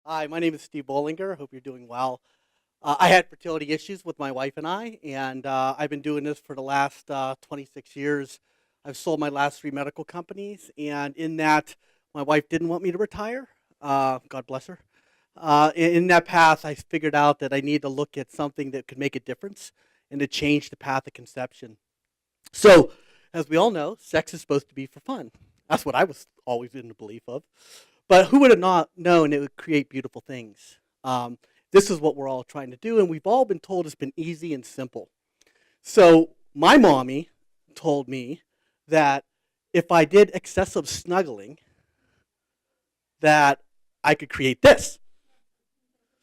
Hi, my name is Steve Bollinger. Hope you're doing well. I had fertility issues with my wife and I, and I've been doing this for the last 26 years. I've sold my last three medical companies, and in that, my wife didn't want me to retire. God bless her. In that path, I figured out that I need to look at something that could make a difference and to change the path of conception. So, as we all know, sex is supposed to be for fun. That's what I was always in the belief of. But who would have not known it would create beautiful things? This is what we're all trying to do, and we've all been told it's been easy and simple. So my mommy told me that if I did excessive snuggling, that I could create this.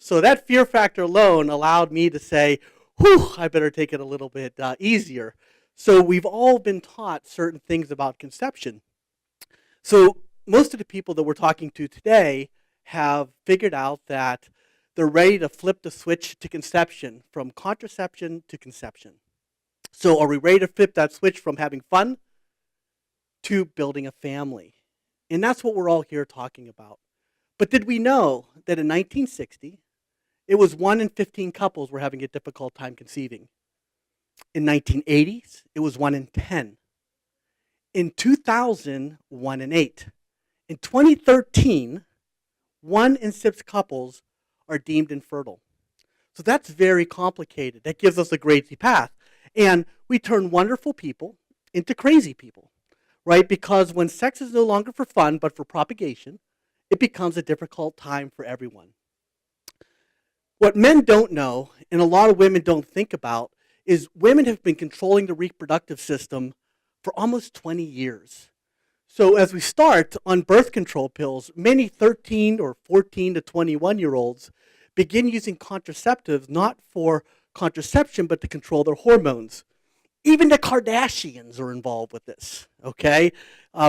So that fear factor alone allowed me to say, whew, I better take it a little bit easier. So we've all been taught certain things about conception. So most of the people that we're talking to today have figured out that they're ready to flip the switch to conception, from contraception to conception. So are we ready to flip that switch from having fun to building a family? And that's what we're all here talking about. But did we know that in 1960, it was 1 in 15 couples were having a difficult time conceiving? In 1980s, it was 1 in 10. In 2000, 1 in 8. In 2013, 1 in 6 couples are deemed infertile. So that's very complicated. That gives us a crazy path. And we turn wonderful people into crazy people, right? Because when sex is no longer for fun, but for propagation, it becomes a difficult time for everyone. What men don't know, and a lot of women don't think about, is women have been controlling the reproductive system for almost 20 years. So as we start on birth control pills, many 13 or 14 to 21-year-olds begin using contraceptives not for contraception but to control their hormones. Even the Kardashians are involved with this, okay?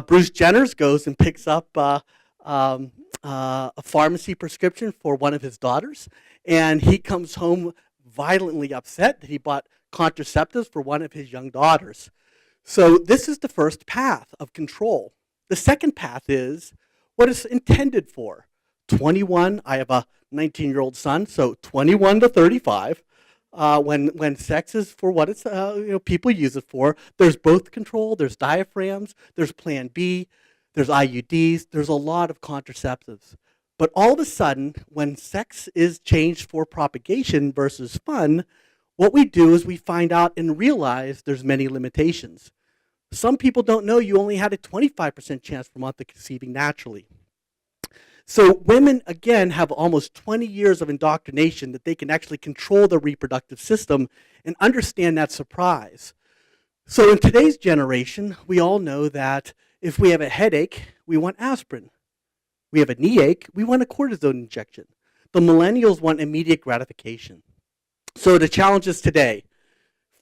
Bruce Jenner goes and picks up a pharmacy prescription for one of his daughters, and he comes home violently upset that he bought contraceptives for one of his young daughters. So this is the first path of control. The second path is what it's intended for. 21, I have a 19-year-old son, so 21 to 35. When sex is for what it's, people use it for, there's birth control, there's diaphragms, there's Plan B, there's IUDs, there's a lot of contraceptives. But all of a sudden, when sex is changed for propagation versus fun, what we do is we find out and realize there's many limitations. Some people don't know you only had a 25% chance per month of conceiving naturally. So women, again, have almost 20 years of indoctrination that they can actually control the reproductive system and understand that surprise. So in today's generation, we all know that if we have a headache, we want aspirin. We have a knee ache, we want a cortisone injection. The millennials want immediate gratification. So the challenges today,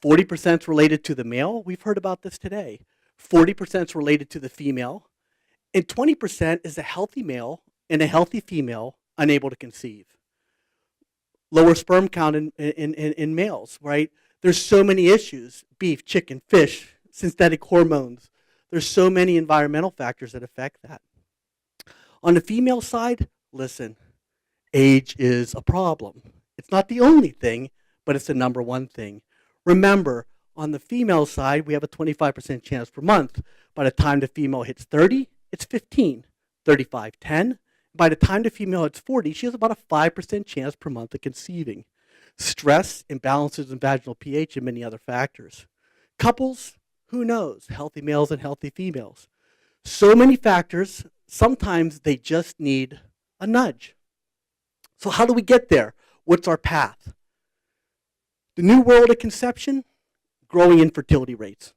40% is related to the male. We've heard about this today. 40% is related to the female. And 20% is a healthy male and a healthy female unable to conceive. Lower sperm count in males, right? There's so many issues. Beef, chicken, fish, synthetic hormones. There's so many environmental factors that affect that. On the female side, listen, age is a problem. It's not the only thing, but it's the number one thing. Remember, on the female side, we have a 25% chance per month. By the time the female hits 30, it's 15. 35, 10. By the time the female hits 40, she has about a 5% chance per month of conceiving. Stress, imbalances in vaginal pH, and many other factors. Couples, who knows? Healthy males and healthy females. So many factors, sometimes they just need a nudge. So how do we get there? What's our path? The new world of conception, growing infertility rates.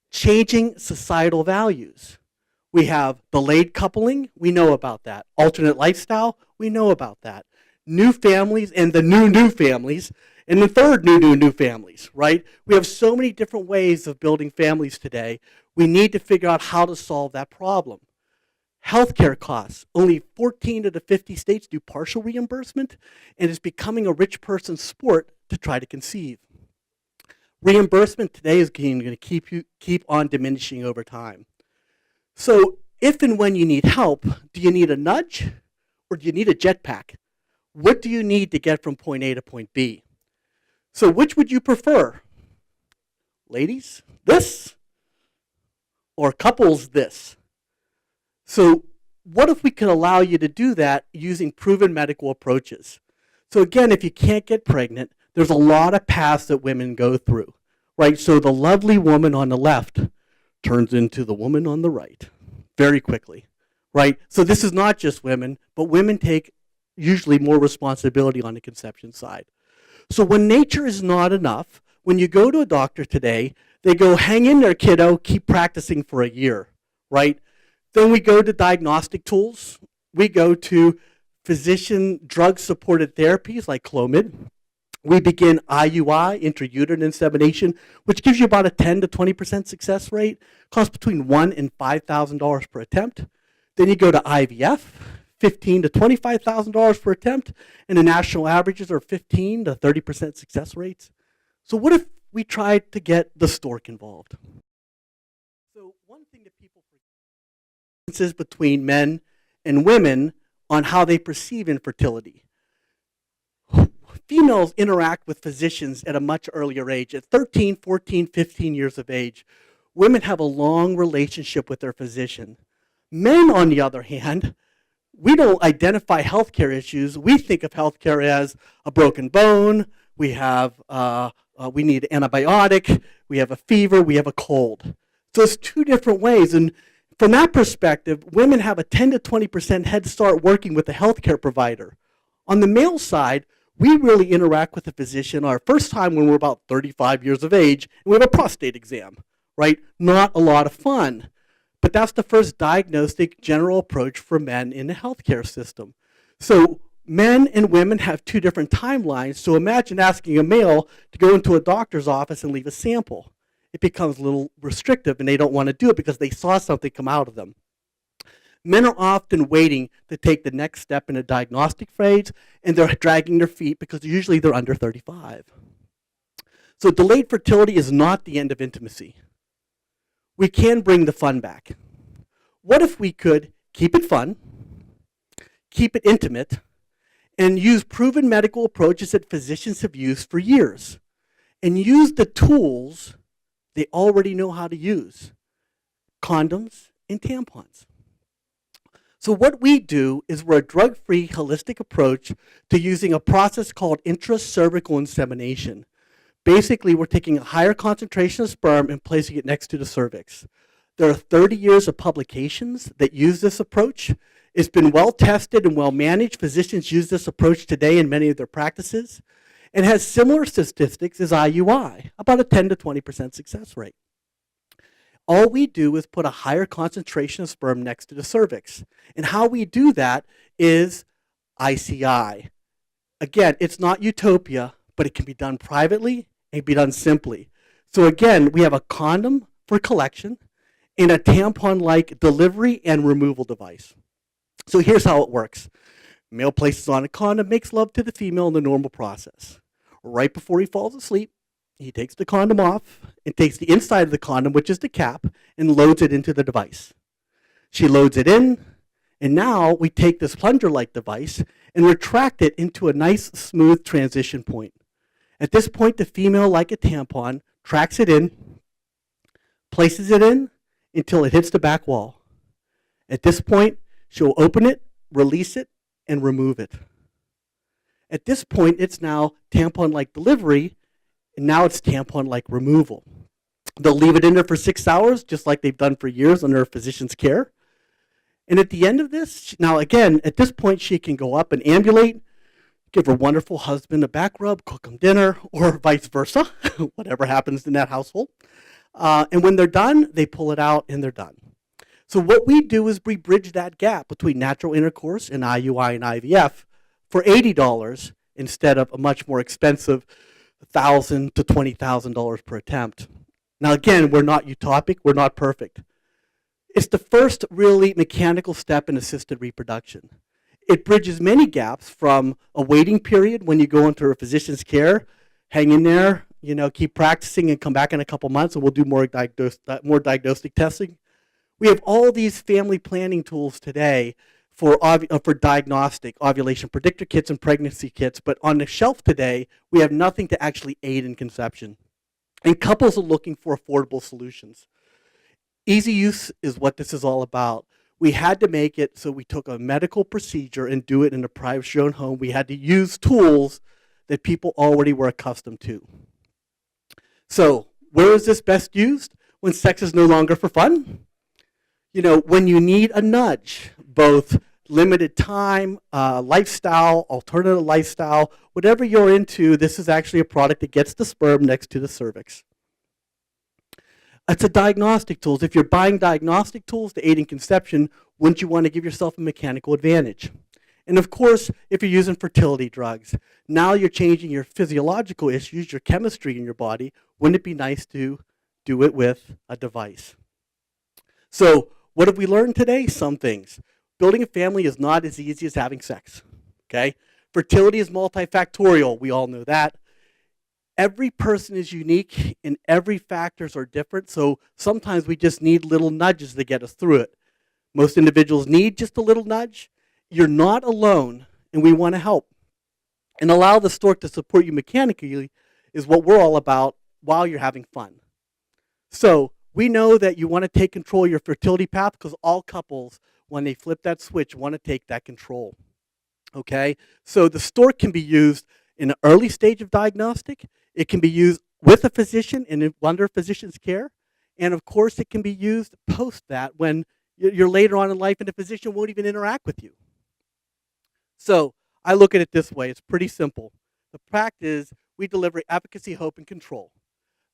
Changing societal values. We have delayed coupling, we know about that. Alternate lifestyle, we know about that. New families and the new families, and the third new families, right? We have so many different ways of building families today. We need to figure out how to solve that problem. Healthcare costs, only 14 of the 50 states do partial reimbursement, and it's becoming a rich person's sport to try to conceive. Reimbursement today is going to keep on diminishing over time. So if and when you need help, do you need a nudge or do you need a jetpack? What do you need to get from point A to point B? So which would you prefer? Ladies, this? Or couples, this? So what if we could allow you to do that using proven medical approaches? So again, if you can't get pregnant, there's a lot of paths that women go through, right? So the lovely woman on the left turns into the woman on the right very quickly, right? So this is not just women, but women take usually more responsibility on the conception side. So when nature is not enough, when you go to a doctor today, they go, hang in there, kiddo, keep practicing for a year, right? Then we go to diagnostic tools. We go to physician drug-supported therapies like Clomid. We begin IUI, intrauterine insemination, which gives you about a 10 to 20% success rate, costs between $1,000 and $5,000 per attempt. Then you go to IVF, $15,000 to $25,000 per attempt, and the national averages are 15 to 30% success rates. So what if we tried to get the Stork involved? So one thing that people forget is differences between men and women on how they perceive infertility. Females interact with physicians at a much earlier age. At 13, 14, 15 years of age, women have a long relationship with their physician. Men, on the other hand, we don't identify healthcare issues. We think of healthcare as a broken bone, we need an antibiotic, we have a fever, we have a cold. So it's two different ways. And from that perspective, women have a 10 to 20% head start working with a healthcare provider. On the male side, we really interact with the physician our first time when we're about 35 years of age, and we have a prostate exam, right? Not a lot of fun. But that's the first diagnostic general approach for men in the healthcare system. So men and women have two different timelines. So imagine asking a male to go into a doctor's office and leave a sample. It becomes a little restrictive, and they don't want to do it because they saw something come out of them. Men are often waiting to take the next step in a diagnostic phase, and they're dragging their feet because usually they're under 35. So delayed fertility is not the end of intimacy. We can bring the fun back. What if we could keep it fun, keep it intimate, and use proven medical approaches that physicians have used for years, and use the tools they already know how to use, condoms and tampons. So what we do is we're a drug-free, holistic approach to using a process called intracervical insemination. Basically, we're taking a higher concentration of sperm and placing it next to the cervix. There are 30 years of publications that use this approach. It's been well tested and well managed. Physicians use this approach today in many of their practices. It has similar statistics as IUI, about a 10 to 20% success rate. All we do is put a higher concentration of sperm next to the cervix. And how we do that is ICI. Again, it's not utopia, but it can be done privately and be done simply. So again, we have a condom for collection and a tampon-like delivery and removal device. So here's how it works. Male places on a condom, makes love to the female in the normal process. Right before he falls asleep, he takes the condom off and takes the inside of the condom, which is the cap, and loads it into the device. She loads it in, and now we take this plunger-like device and retract it into a nice, smooth transition point. At this point, the female, like a tampon, tracks it in, places it in until it hits the back wall. At this point, she'll open it, release it, and remove it. At this point, it's now tampon-like delivery, and now it's tampon-like removal. They'll leave it in there for 6 hours, just like they've done for years under a physician's care. And at the end of this, now again, at this point, she can go up and ambulate, give her wonderful husband a back rub, cook him dinner, or vice versa, whatever happens in that household. And when they're done, they pull it out and they're done. So what we do is we bridge that gap between natural intercourse and IUI and IVF for $80 instead of a much more expensive $1,000 to $20,000 per attempt. Now again, we're not utopic, we're not perfect. It's the first really mechanical step in assisted reproduction. It bridges many gaps from a waiting period when you go into a physician's care, hang in there, keep practicing and come back in a couple months and we'll do more diagnostic testing. We have all these family planning tools today for diagnostic ovulation predictor kits and pregnancy kits, but on the shelf today, we have nothing to actually aid in conception. And couples are looking for affordable solutions. Easy use is what this is all about. We had to make it so we took a medical procedure and do it in a privacy owned home. We had to use tools that people already were accustomed to. So, where is this best used? When sex is no longer for fun? You know, when you need a nudge, both limited time, lifestyle, alternative lifestyle, whatever you're into, this is actually a product that gets the sperm next to the cervix. It's a diagnostic tool. If you're buying diagnostic tools to aid in conception, wouldn't you want to give yourself a mechanical advantage? And of course, if you're using fertility drugs, now you're changing your physiological issues, your chemistry in your body. Wouldn't it be nice to do it with a device? So, what have we learned today? Some things. Building a family is not as easy as having sex. Okay? Fertility is multifactorial. We all know that. Every person is unique and every factors are different, so sometimes we just need little nudges to get us through it. Most individuals need just a little nudge. You're not alone, and we want to help. And allow the Stork to support you mechanically is what we're all about while you're having fun. So we know that you want to take control of your fertility path because all couples, when they flip that switch, want to take that control. Okay? So the Stork can be used in an early stage of diagnostic. It can be used with a physician and under a physician's care. And of course, it can be used post that when you're later on in life and the physician won't even interact with you. So I look at it this way. It's pretty simple. The practice, we deliver advocacy, hope, and control.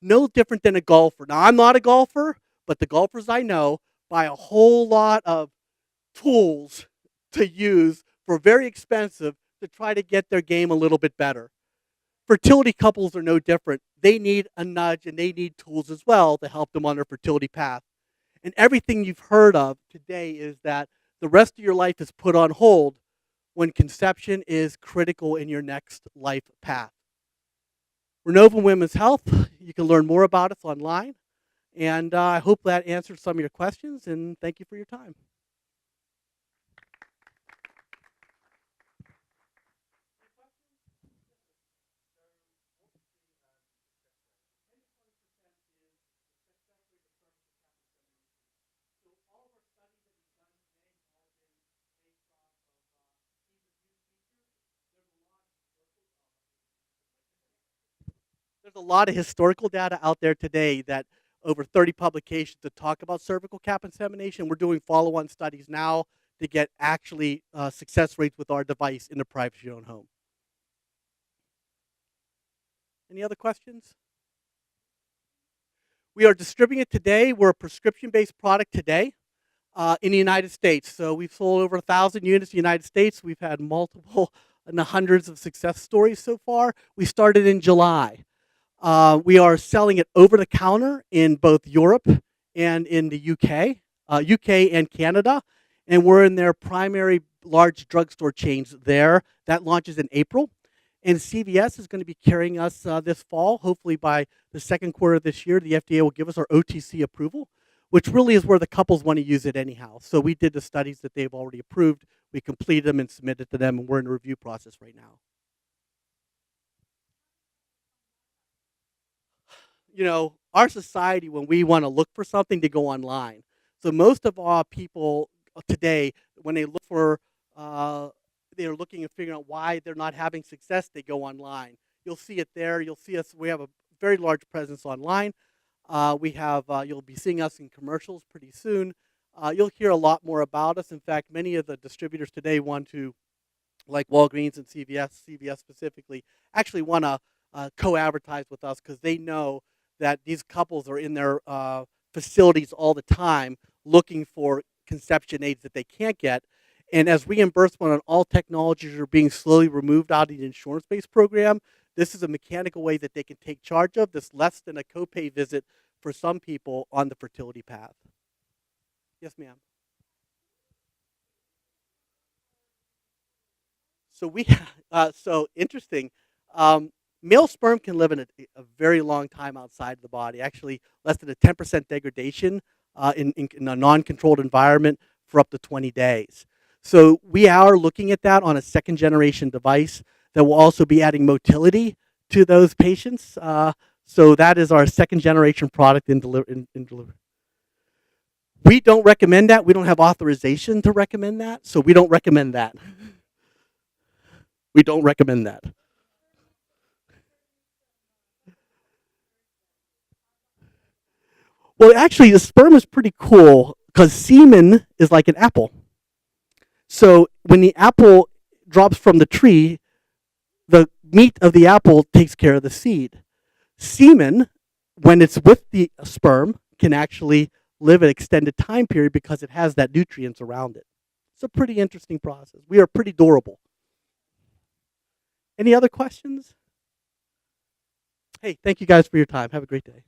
No different than a golfer. Now, I'm not a golfer, but the golfers I know buy a whole lot of tools to use for very expensive to try to get their game a little bit better. Fertility couples are no different. They need a nudge and they need tools as well to help them on their fertility path. And everything you've heard of today is that the rest of your life is put on hold when conception is critical in your next life path. Renova Women's Health, you can learn more about us online. And I hope that answered some of your questions, and thank you for your time. There's a lot of historical data out there today that over 30 publications to talk about cervical cap insemination. We're doing follow-on studies now to get actually success rates with our device in the privacy owned home. Any other questions? We are distributing it today. We're a prescription-based product today in the United States. So we've sold over 1,000 units in the United States. We've had multiple and hundreds of success stories so far. We started in July. We are selling it over the counter in both Europe and in the UK, UK and Canada, and we're in their primary large drugstore chains there. That launches in April. And CVS is going to be carrying us this fall. Hopefully by the second quarter of this year, the FDA will give us our OTC approval, which really is where the couples want to use it anyhow. So we did the studies that they've already approved. We completed them and submitted to them, and we're in the review process right now. You know, our society, when we want to look for something, they go online. So most of our people today, when they look for, they're looking and figuring out why they're not having success, they go online. You'll see it there. You'll see us. We have a very large presence online. You'll be seeing us in commercials pretty soon. You'll hear a lot more about us. In fact, many of the distributors today want to, like Walgreens and CVS specifically, actually want to co-advertise with us because they know that these couples are in their facilities all the time looking for conception aids that they can't get. And as reimbursement on all technologies are being slowly removed out of the insurance-based program, this is a mechanical way that they can take charge of this less than a copay visit for some people on the fertility path. Yes, ma'am. So interesting. Male sperm can live in a very long time outside of the body, actually less than a 10% degradation in a non-controlled environment for up to 20 days. So we are looking at that on a second generation device that will also be adding motility to those patients. So that is our second generation product in delivery. We don't recommend that. We don't have authorization to recommend that. So we don't recommend that. We don't recommend that. Well, actually, the sperm is pretty cool because semen is like an apple. So when the apple drops from the tree, the meat of the apple takes care of the seed. Semen, when it's with the sperm, can actually live an extended time period because it has that nutrients around it. It's a pretty interesting process. We are pretty durable. Any other questions? Hey, thank you guys for your time. Have a great day.